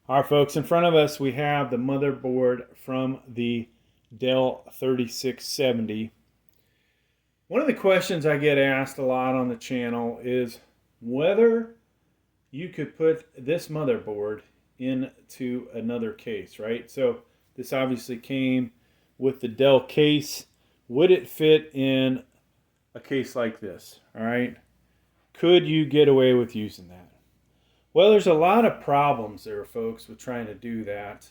All right, folks, in front of us we have the motherboard from the Dell 3670. One of the questions I get asked a lot on the channel is whether you could put this motherboard into another case, right? So this obviously came with the Dell case. Would it fit in a case like this, all right? Could you get away with using that? Well, there's a lot of problems there, folks, with trying to do that.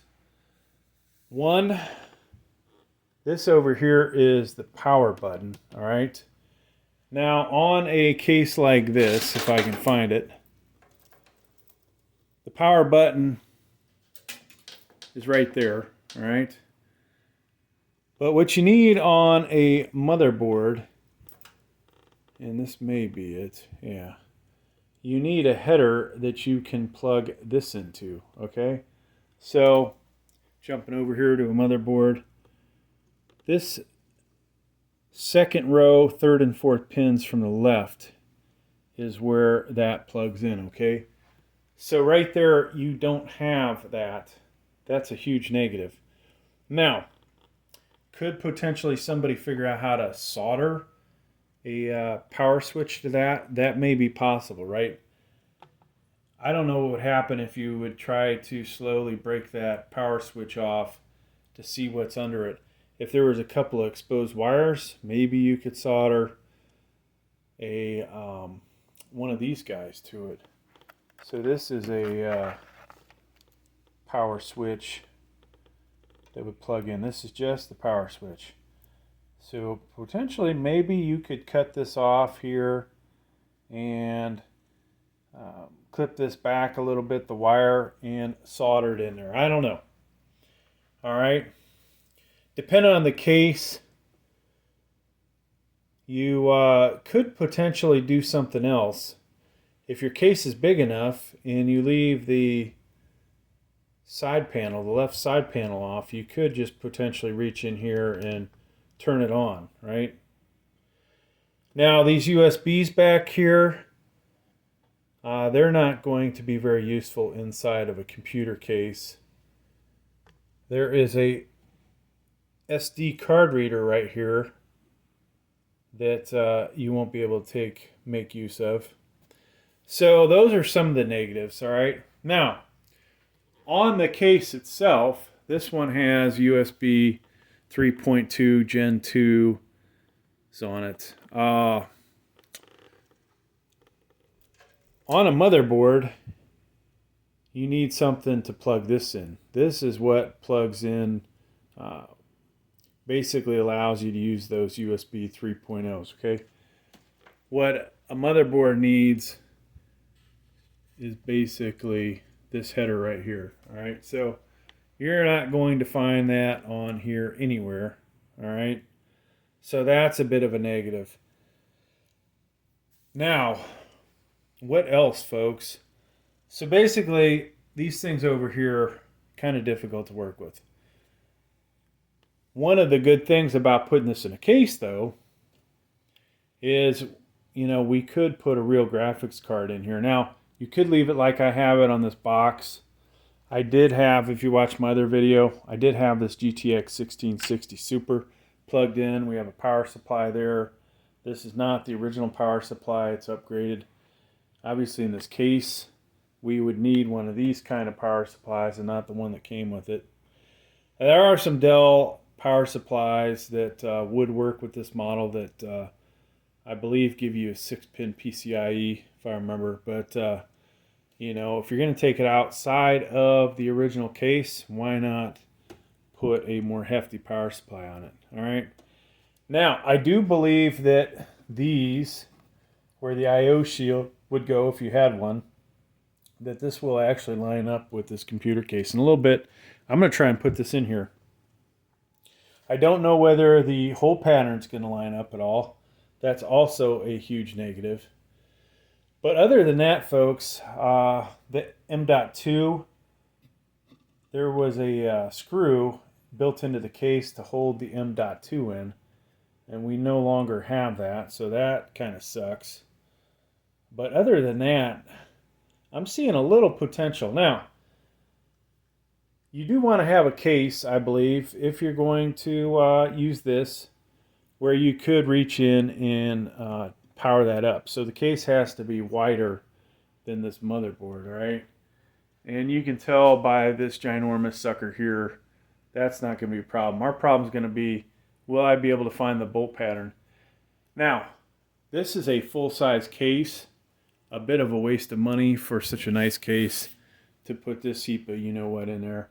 One, this over here is the power button, all right? Now, on a case like this, if I can find it, the power button is right there, all right? But what you need on a motherboard, and this may be it, yeah, you need a header that you can plug this into, okay? So, jumping over here to a motherboard, this second row, third and fourth pins from the left is where that plugs in, okay? So right there, you don't have that. That's a huge negative. Now, could potentially somebody figure out how to solder a power switch to that? That may be possible, right? I don't know what would happen if you would try to slowly break that power switch off to see what's under it. If there was a couple of exposed wires, maybe you could solder a one of these guys to it. So this is a power switch that would plug in. This is just the power switch. So potentially maybe you could cut this off here and clip this back a little bit, the wire, and solder it in there. I don't know. All right. Depending on the case, you could potentially do something else. If your case is big enough and you leave the side panel, the left side panel off, you could just potentially reach in here and turn it on, right? Now these USBs back here, they're not going to be very useful inside of a computer case. There is a SD card reader right here that you won't be able to make use of. So those are some of the negatives, all right? Now, on the case itself, this one has USB 3.2 Gen 2 on it. On a motherboard, you need something to plug this in. This is what plugs in, basically allows you to use those USB 3.0s, okay? What a motherboard needs is basically this header right here, all right? So you're not going to find that on here anywhere, all right? So that's a bit of a negative. Now, what else, folks? So basically, these things over here are kind of difficult to work with. One of the good things about putting this in a case, though, is, you know, we could put a real graphics card in here. Now, you could leave it like I have it on this box. I did have, if you watch my other video, I did have this GTX 1660 Super plugged in. We have a power supply there. This is not the original power supply. It's upgraded. Obviously, in this case, we would need one of these kind of power supplies and not the one that came with it. And there are some Dell power supplies that would work with this model that I believe give you a 6-pin PCIe, if I remember. But, you know, if you're going to take it outside of the original case, why not put a more hefty power supply on it? All right. Now, I do believe that these, where the I/O shield would go if you had one, that this will actually line up with this computer case. In a little bit, I'm going to try and put this in here. I don't know whether the hole pattern is going to line up at all. That's also a huge negative. But other than that, folks, the M.2, there was a screw built into the case to hold the M.2 in, and we no longer have that, so that kind of sucks. But other than that, I'm seeing a little potential. Now, You do want to have a case, I believe, if you're going to use this, where you could reach in and power that up. So the case has to be wider than this motherboard, all right? And you can tell by this ginormous sucker here, that's not going to be a problem. Our problem is going to be, will I be able to find the bolt pattern? Now, this is a full-size case. A bit of a waste of money for such a nice case to put this SEPA you-know-what in there.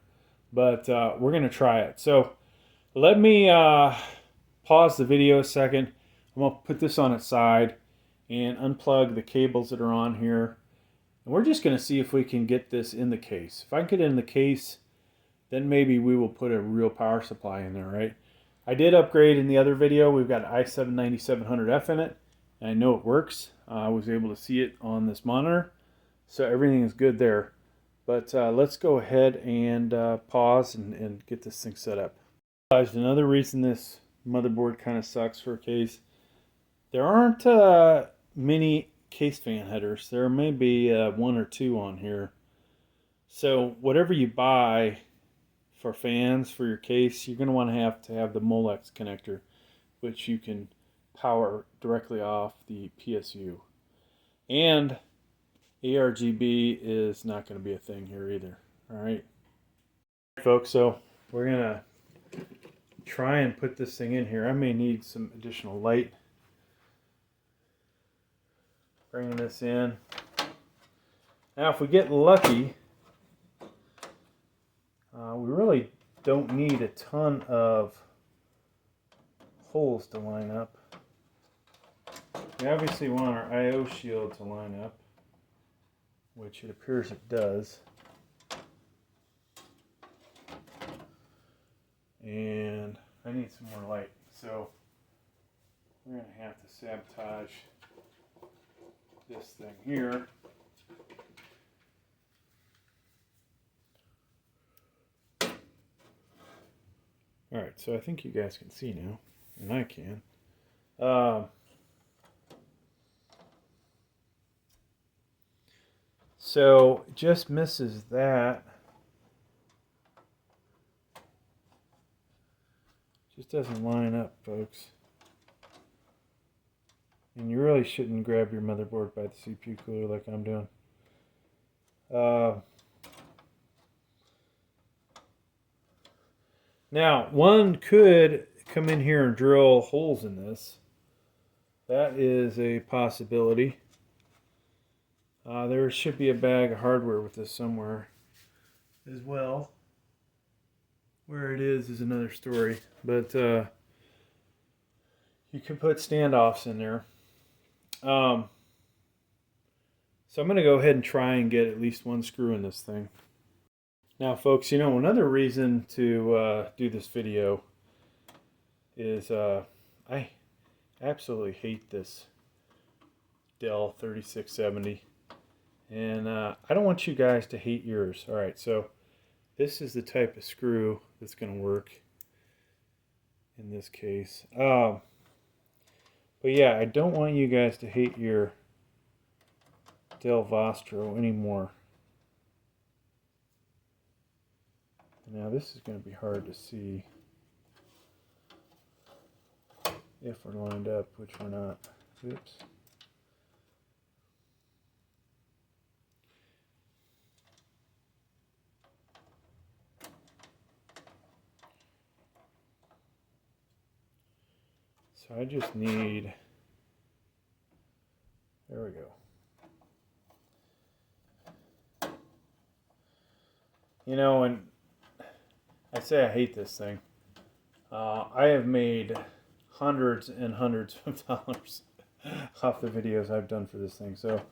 But we're going to try it. So let me pause the video a second. I'm going to put this on its side and unplug the cables that are on here. And we're just going to see if we can get this in the case. If I can get it in the case, then maybe we will put a real power supply in there, right? I did upgrade in the other video. We've got i7-9700F in it. And I know it works. I was able to see it on this monitor. So everything is good there. But let's go ahead and pause and get this thing set up. Another reason this motherboard kind of sucks for a case, there aren't many case fan headers. There may be one or two on here. So whatever you buy for fans for your case, you're going to want to have the Molex connector, which you can power directly off the PSU. And ARGB is not going to be a thing here either. All right, folks, so we're going to try and put this thing in here. I may need some additional light. Bringing this in. Now, if we get lucky, we really don't need a ton of holes to line up. We obviously want our I/O shield to line up, which it appears it does. And I need some more light, so we're going to have to sabotage this thing here. Alright, so I think you guys can see now, and I can. So just misses that. Just doesn't line up, folks. And you really shouldn't grab your motherboard by the CPU cooler like I'm doing. Now, one could come in here and drill holes in this. That is a possibility. There should be a bag of hardware with this somewhere as well. Where it is another story. But you can put standoffs in there. So I'm going to go ahead and try and get at least one screw in this thing. Now, folks, you know, another reason to do this video is I absolutely hate this Dell 3670. And I don't want you guys to hate yours. All right, so this is the type of screw that's going to work in this case. But yeah, I don't want you guys to hate your Dell Vostro anymore. Now this is going to be hard to see if we're lined up, which we're not. Oops. So I just need, there we go. You know, and I say I hate this thing. I have made hundreds and hundreds of dollars off the videos I've done for this thing. So,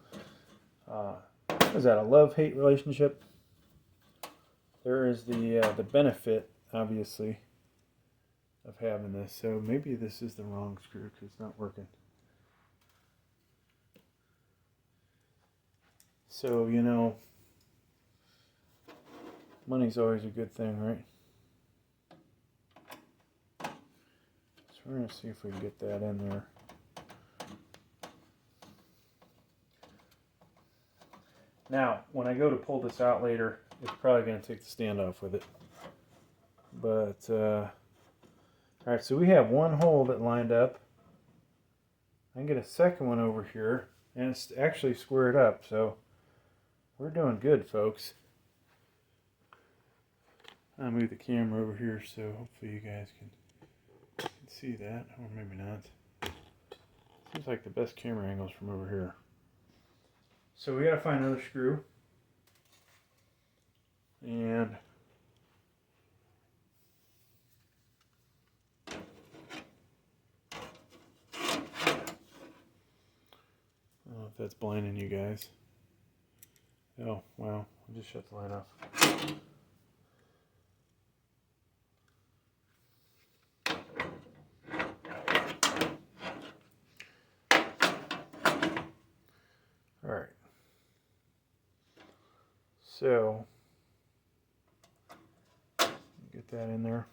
is that a love-hate relationship? There is the benefit, obviously, of having this. So maybe this is the wrong screw because it's not working. So, you know, money's always a good thing, right? So we're going to see if we can get that in there. Now, when I go to pull this out later, it's probably going to take the stand off with it. But, alright, so we have one hole that lined up. I can get a second one over here, and it's actually squared up, so we're doing good, folks. I'll move the camera over here so hopefully you guys can see that, or maybe not. Seems like the best camera angles from over here. So we gotta find another screw. And I don't know if that's blinding you guys. Oh, wow. I'll just shut the light off. Alright. So, get that in there.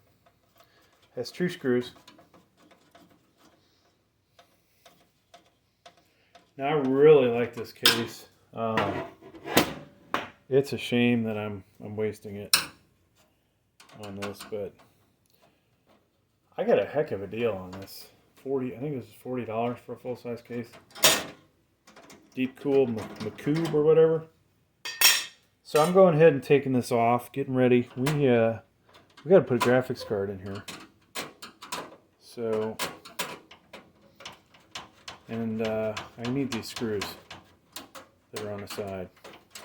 Has two screws. Now I really like this case. It's a shame that I'm wasting it on this, but I got a heck of a deal on this. I think this is $40 for a full-size case. Deep Cool McCube or whatever. So I'm going ahead and taking this off, getting ready. We got to put a graphics card in here. So, and I need these screws that are on the side.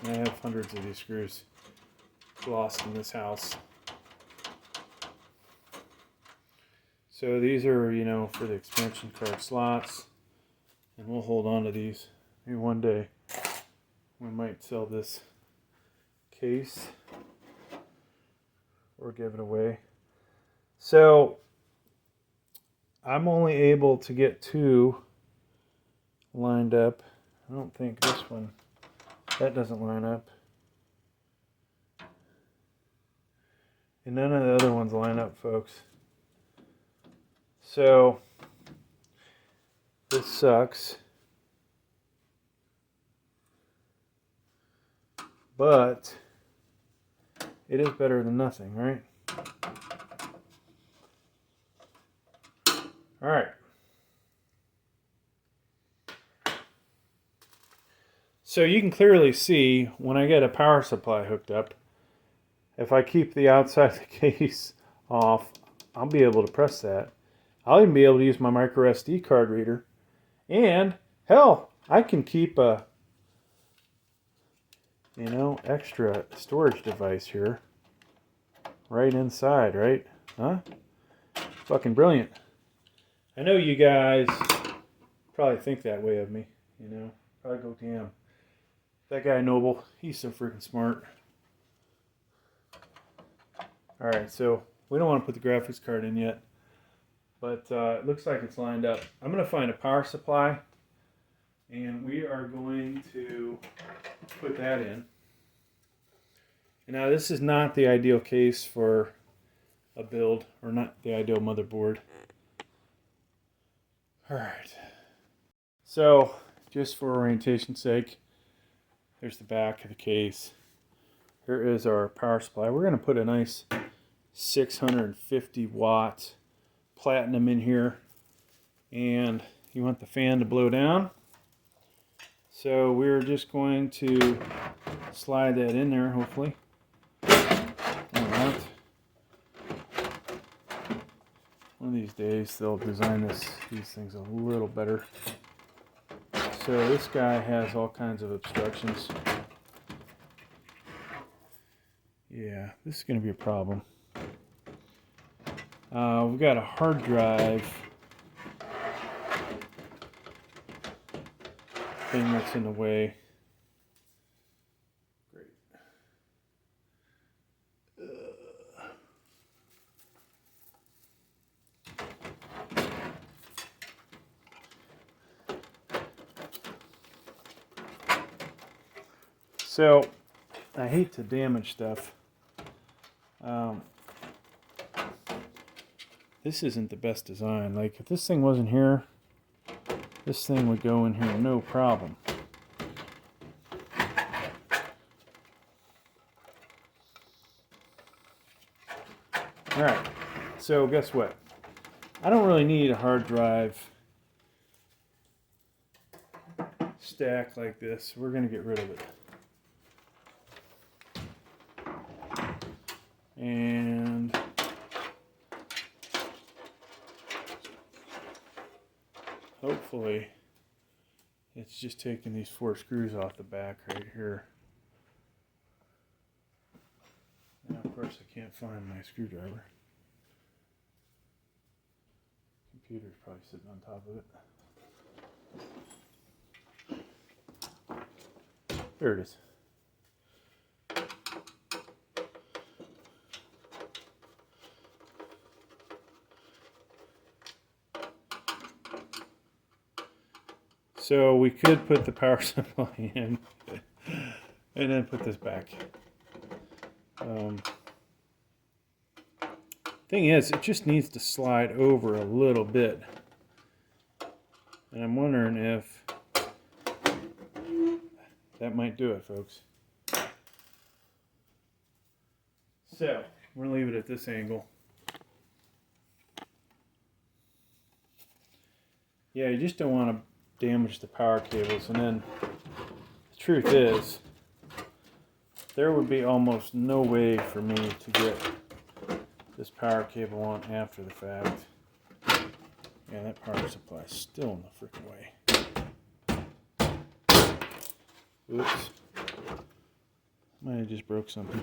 And I have hundreds of these screws lost in this house. So these are, you know, for the expansion card slots. And we'll hold on to these. Maybe one day we might sell this case or give it away. So I'm only able to get two lined up. I don't think this one, that doesn't line up. And none of the other ones line up, folks. So this sucks. But it is better than nothing, right? All right. So you can clearly see when I get a power supply hooked up, if I keep the outside of the case off, I'll be able to press that. I'll even be able to use my micro SD card reader. And hell, I can keep a extra storage device here right inside, right? Huh? Fucking brilliant. I know you guys probably think that way of me, you know. Probably go, damn. That guy Noble, he's so freaking smart. Alright, so we don't want to put the graphics card in yet, but it looks like it's lined up. I'm going to find a power supply, and we are going to put that in. And now this is not the ideal case for a build, or not the ideal motherboard. Alright, so just for orientation's sake, here's the back of the case. Here is our power supply. We're going to put a nice 650 watt platinum in here, and you want the fan to blow down. So we're just going to slide that in there, hopefully. Alright. One of these days they'll design these things a little better. So this guy has all kinds of obstructions. Yeah, this is going to be a problem. We've got a hard drive thing that's in the way. Great. So, I hate to damage stuff. This isn't the best design. Like, if this thing wasn't here, this thing would go in here no problem. Alright, so guess what? I don't really need a hard drive stack like this. We're going to get rid of it. And hopefully it's just taking these 4 screws off the back right here. Now of course I can't find my screwdriver. Computer's probably sitting on top of it. There it is. So we could put the power supply in and then put this back. Thing is, it just needs to slide over a little bit. And I'm wondering if that might do it, folks. So, we're going to leave it at this angle. Yeah, you just don't want to damage the power cables. And then, the truth is, there would be almost no way for me to get this power cable on after the fact. Yeah, that power supply is still in the freaking way. Oops. Might have just broke something.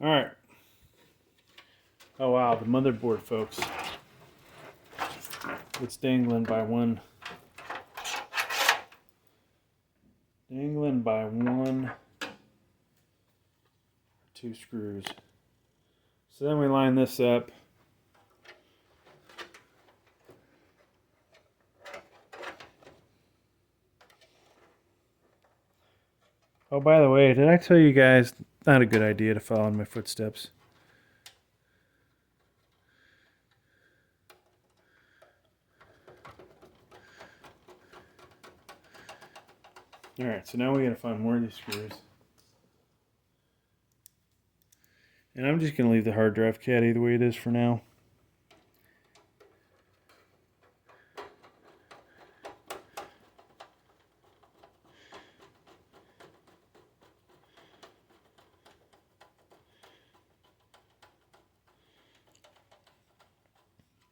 Alright. Oh wow, the motherboard, folks. It's dangling by one or 2 screws. So then we line this up. Oh, by the way, did I tell you guys not a good idea to follow in my footsteps? Alright, so now we gotta find more of these screws. And I'm just gonna leave the hard drive caddy the way it is for now.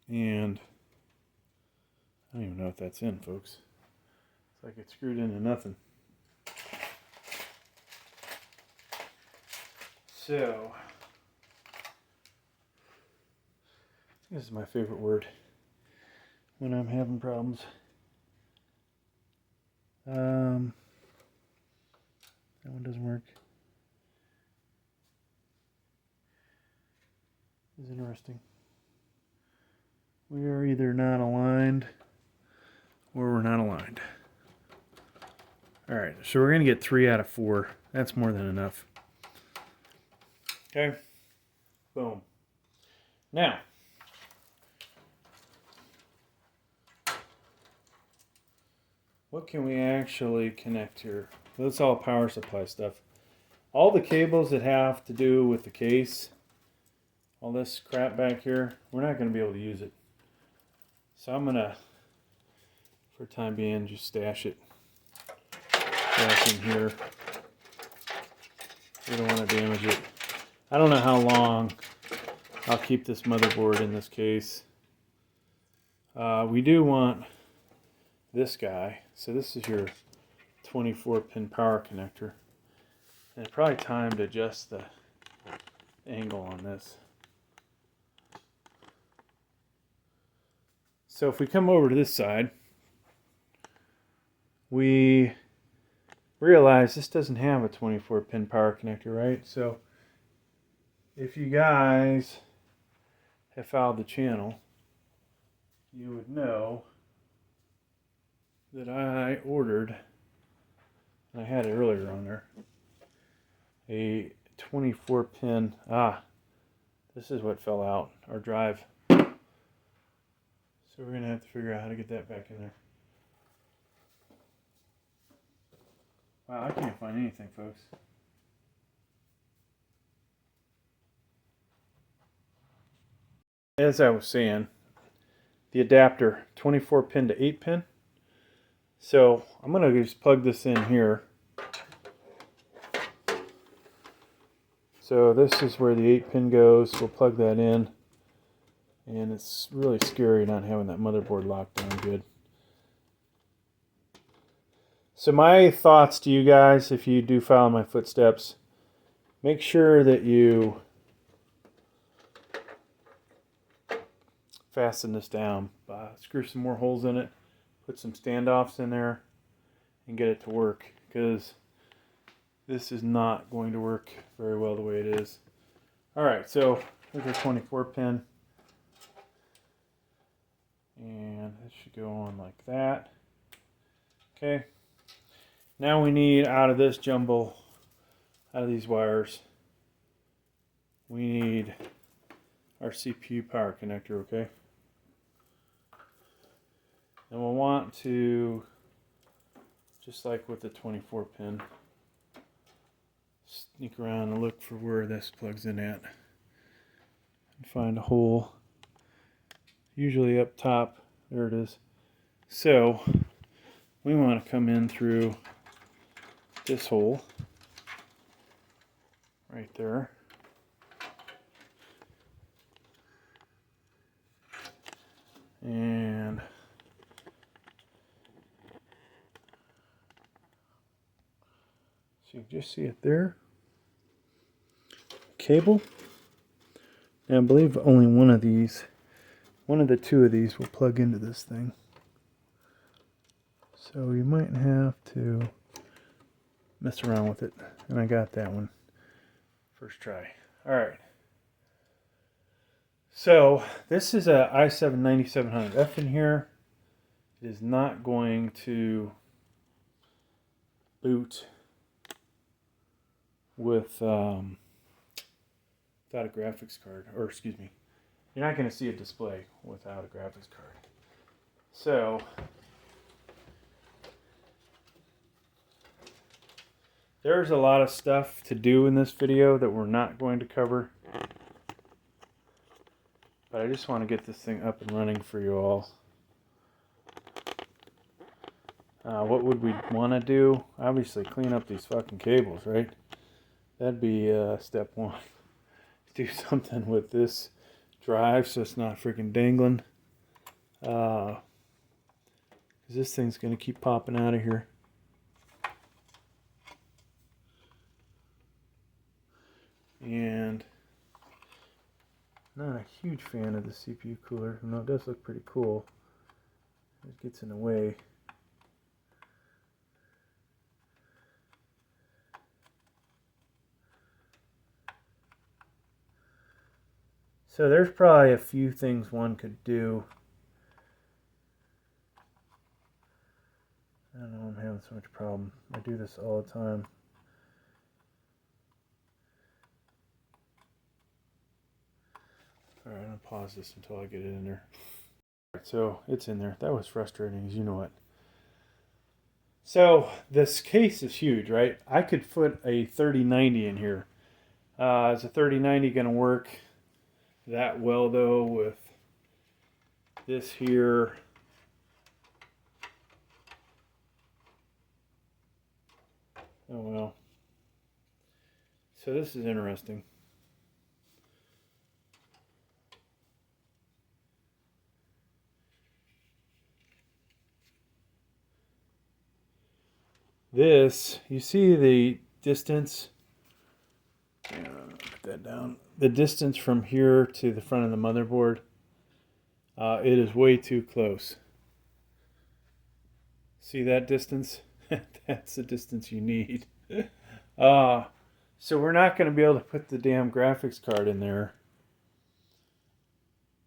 And I don't even know if that's in, folks. It's like it's screwed into nothing. So, this is my favorite word when I'm having problems. That one doesn't work. It's interesting. We are either not aligned or we're not aligned. Alright, so we're going to get 3 out of 4. That's more than enough. Okay. Boom. Now, what can we actually connect here? That's all power supply stuff. All the cables that have to do with the case, all this crap back here, we're not going to be able to use it. So I'm going to, for the time being, just stash it back in here. We don't want to damage it. I don't know how long I'll keep this motherboard in this case. We do want this guy. So this is your 24-pin power connector. And it's probably time to adjust the angle on this. So if we come over to this side, we realize this doesn't have a 24-pin power connector, right? So if you guys have followed the channel, you would know that I ordered, and I had it earlier on there, a 24-pin, This is what fell out, our drive. So we're going to have to figure out how to get that back in there. Wow, I can't find anything, folks. As I was saying, the adapter, 24 pin to 8 pin. So I'm going to just plug this in here. So this is where the 8 pin goes. We'll plug that in. And it's really scary not having that motherboard locked down good. So my thoughts to you guys, if you do follow my footsteps, make sure that you fasten this down. Screw some more holes in it, put some standoffs in there, and get it to work, because this is not going to work very well the way it is. Alright, so here's our 24 pin. And it should go on like that. Okay. Now we need, out of this jumble, out of these wires, we need our CPU power connector, okay? And we'll want to, just like with the 24 pin, sneak around and look for where this plugs in at. And find a hole, usually up top. There it is. So we want to come in through this hole right there. And so you can just see it there. Cable. Now I believe only one of the two of these will plug into this thing. So you might have to mess around with it. And I got that one first try. Alright. So this is a i7 9700F in here. It is not going to boot with without a graphics card, or excuse me, you're not going to see a display without a graphics card. So there's a lot of stuff to do in this video that we're not going to cover, but I just want to get this thing up and running for you all. What would we want to do? Obviously clean up these fucking cables, right? That'd be step one. Do something with this drive so it's not freaking dangling. Because this thing's going to keep popping out of here. And not a huge fan of the CPU cooler. No, it does look pretty cool. It gets in the way. So there's probably a few things one could do. I don't know, I'm having so much problem. I do this all the time. Alright, I'm going to pause this until I get it in there. Alright, so it's in there. That was frustrating, as you know it. So this case is huge, right? I could put a 3090 in here. Is a 3090 going to work that well though with this here? Oh well. So this is interesting. This, you see the distance? Put that down. The distance from here to the front of the motherboard, it is way too close. See that distance? That's the distance you need. So we're not going to be able to put the damn graphics card in there.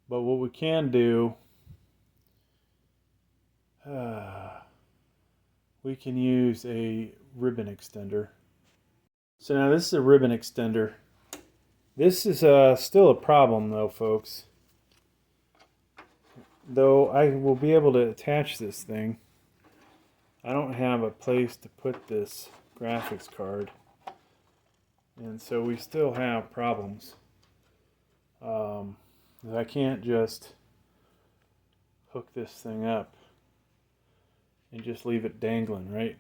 But what we can do, we can use a ribbon extender. So now this is a ribbon extender. This is still a problem though, folks. Though I will be able to attach this thing, I don't have a place to put this graphics card. And so we still have problems. I can't just hook this thing up and just leave it dangling, right?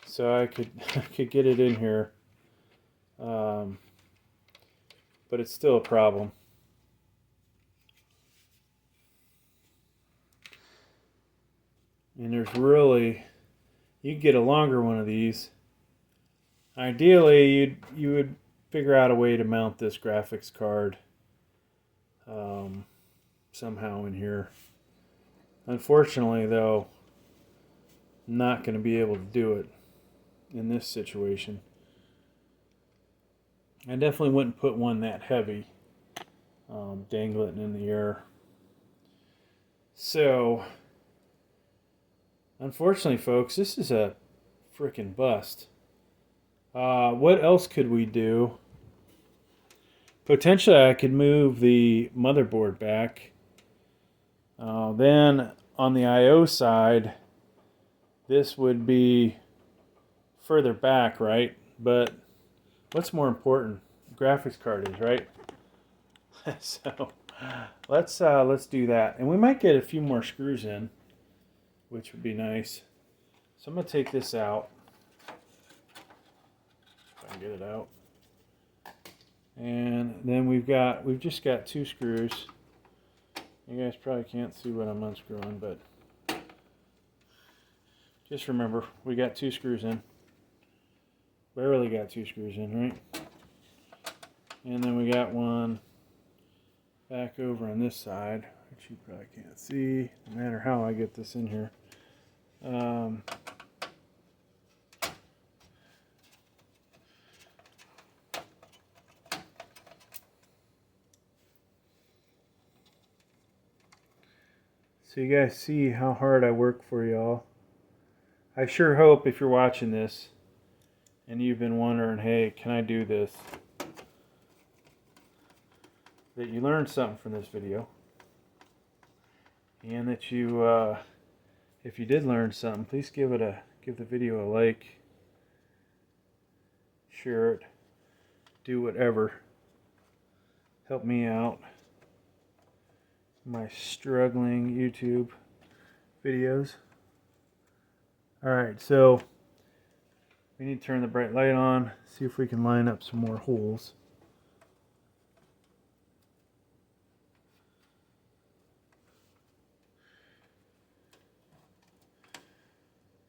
So I could get it in here, but it's still a problem. And there's really, you get a longer one of these. Ideally, you would figure out a way to mount this graphics card somehow in here. Unfortunately, though, I'm not going to be able to do it in this situation. I definitely wouldn't put one that heavy, dangling in the air. So, unfortunately, folks, this is a freaking bust. What else could we do? Potentially, I could move the motherboard back. Then, on the I/O side, this would be further back, right? But what's more important? The graphics card is, right? So let's do that, and we might get a few more screws in, which would be nice. So I'm gonna take this out. If I can get it out. And then we've just got 2 screws. You guys probably can't see what I'm unscrewing, but just remember, we got 2 screws in. Barely got 2 screws in, right? And then we got one back over on this side, which you probably can't see, no matter how I get this in here. So you guys see how hard I work for y'all. I sure hope if you're watching this and you've been wondering, hey, can I do this? That you learned something from this video. And that you, if you did learn something, please give the video a like. Share it. Do whatever. Help me out. My struggling YouTube videos. Alright, so we need to turn the bright light on, see if we can line up some more holes.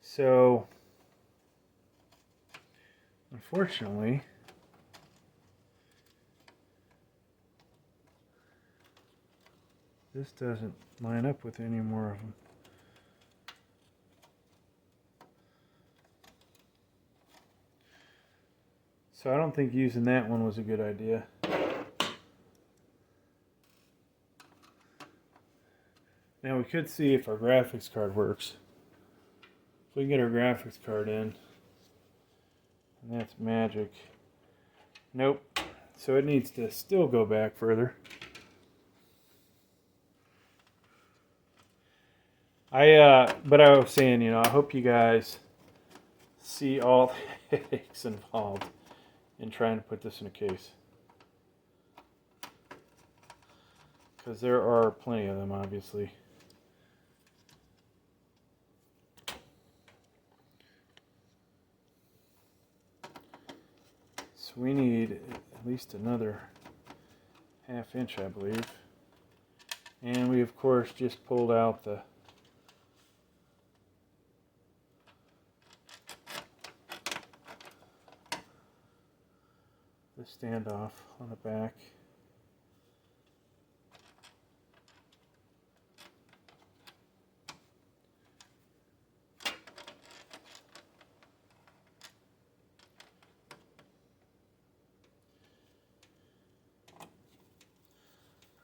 So, unfortunately, this doesn't line up with any more of them. So I don't think using that one was a good idea. Now we could see if our graphics card works. If we can get our graphics card in, and that's magic. Nope. So it needs to still go back further. But I was saying, I hope you guys see all the headaches involved in trying to put this in a case. Because there are plenty of them, obviously. So we need at least another ½ inch, I believe. And we, of course, just pulled out the standoff on the back.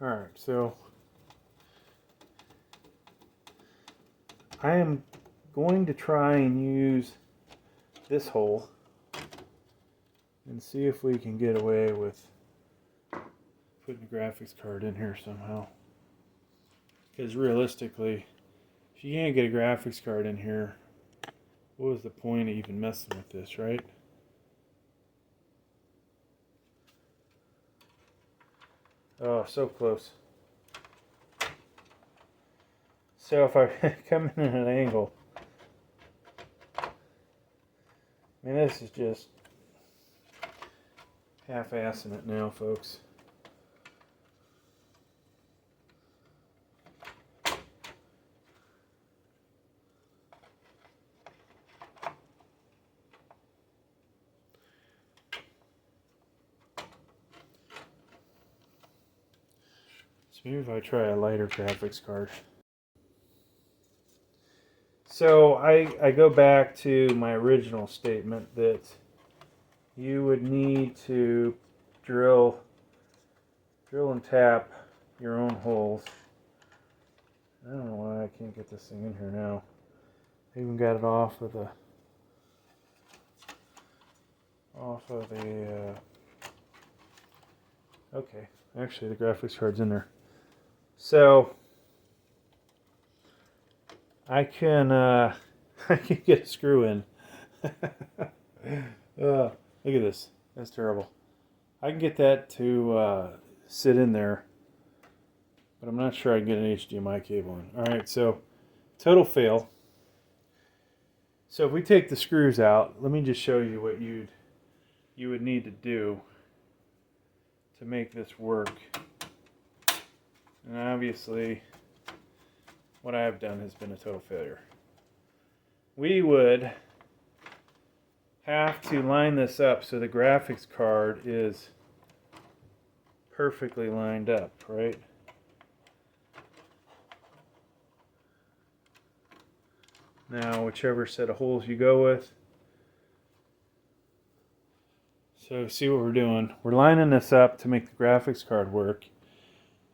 Alright, so I am going to try and use this hole and see if we can get away with putting a graphics card in here somehow. Because realistically, if you can't get a graphics card in here, what was the point of even messing with this, right? Oh, so close. So if I come in at an angle, I mean, this is just half-assing it now, folks. So maybe if I try a lighter graphics card. So I go back to my original statement that you would need to drill and tap your own holes. I don't know why I can't get this thing in here now. I even got it off of the okay, actually the graphics card's in there. So I can I can get a screw in. Look at this. That's terrible. I can get that to sit in there, but I'm not sure I can get an HDMI cable in. All right, so total fail. So if we take the screws out, let me just show you what you would need to do to make this work. And obviously, what I have done has been a total failure. We would have to line this up so the graphics card is perfectly lined up, right? Now, whichever set of holes you go with. So see what we're doing. We're lining this up to make the graphics card work.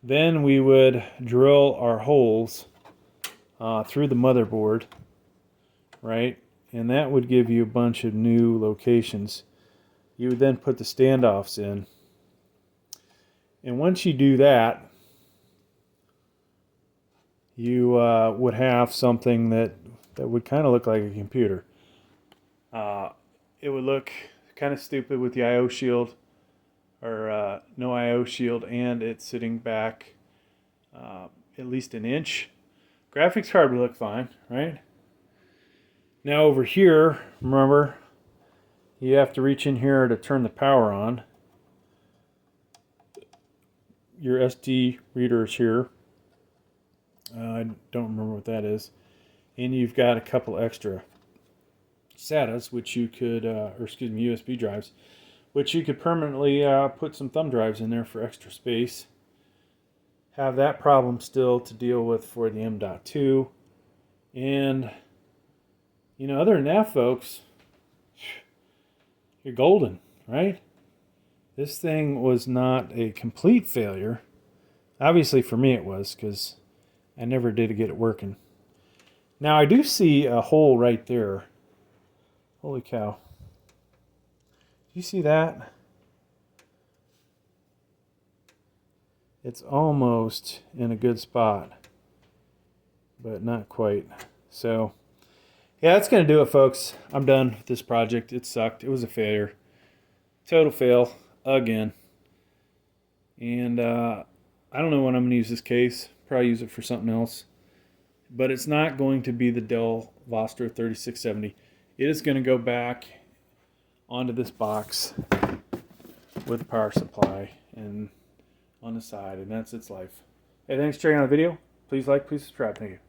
Then we would drill our holes through the motherboard, right? And that would give you a bunch of new locations. You would then put the standoffs in. And once you do that, you would have something that would kind of look like a computer. It would look kind of stupid with the I/O shield, or no I/O shield, and it's sitting back at least an inch. Graphics card would look fine, right? Now over here, remember, you have to reach in here to turn the power on. Your SD reader is here. I don't remember what that is. And you've got a couple extra SATAs, which you could, USB drives, which you could permanently put some thumb drives in there for extra space. Have that problem still to deal with for the M.2. And, you know, other than that, folks, you're golden, right? This thing was not a complete failure. Obviously for me it was, because I never did get it working. Now I do see a hole right there. Holy cow. Do you see that? It's almost in a good spot, but not quite. So, yeah, that's going to do it, folks. I'm done with this project. It sucked. It was a failure. Total fail again. And I don't know when I'm going to use this case. Probably use it for something else. But it's not going to be the Dell Vostro 3670. It is going to go back onto this box with a power supply and on the side, and that's its life. Hey, thanks for checking out the video. Please like, please subscribe. Thank you.